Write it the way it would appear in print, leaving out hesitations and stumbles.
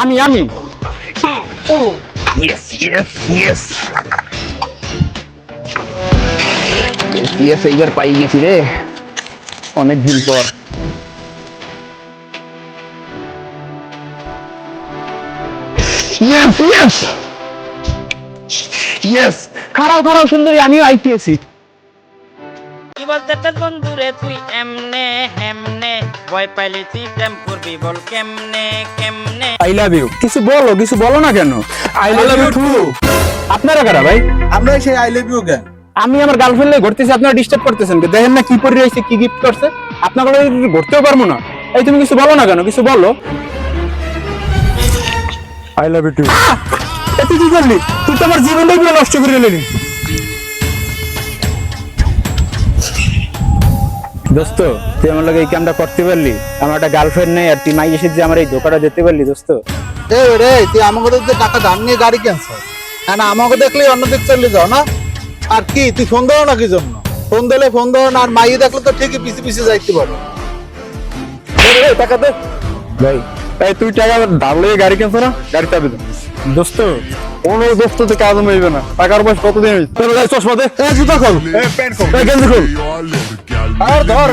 আমি আমি Yes, yes, yes. Yes, এইবার পাই গেছি রে অনেক দিন পর। Yes, yes. Yes. খারাপ খারাপ সুন্দরী, আমিও আইপিএসি। কি বলতে তোর বন্ধু রে তুই এমনে হেমনে ভয় পাইলে তুই প্রেম করবি বল কেমনে কেমনে। I love you. কিছু বলো না কেন? I love you too. আপনারা কারা ভাই? আমরা সেই আই লাভ ইউ গান। আমি আমার গার্লফ্রেন্ড নিয়ে ঘুরতেছি, আপনারা ডিস্টার্ব করতেছেন। দেখেন না কি পরে রয়েছে, কি গিফট করছে। আপনারা ঘুরতেও পারবো না। এই তুমি কিছু বলো না কেন? কিছু বলো। I love you too. তুই কি করলি? তুই তো আমার জীবনটাই পুরো নষ্ট করে দিলি। দোস্ত, তুই আমার লাগে এই কামটা করতে পারলি? আমার একটা গার্লফ্রেন্ড নেই আর তুই মাই এসে যে আমার এই ধোকাটা দিতে পারলি দোস্ত। এই রে, তুই আমাকে দেখতে টাকা দাম নিয়ে গাড়ি ক্যান্সেল, না আমাকে দেখলেই অন্য দিক চলে যাও না। আর কি তুই ফোন দাও না কি জন্য? ফোন দিলে ফোন দাও না, আর মাইয়ে দেখলে তো ঠিকই পিছে পিছে যাইতে পারো। টাকা দে ভাই। এই তুই টাকা ধার লয়ে গাড়ি কিনছ না, গাড়ি চাবি দে দোস্ত। কোনো দোস্ত তো কাজ হইবে না। টাকার বয়স কতদিন হইছে? তোর গায়ে চশমা দে, এই জুতা খোল, এই প্যান্ট খোল, এই গেঞ্জি খোল। আর ধর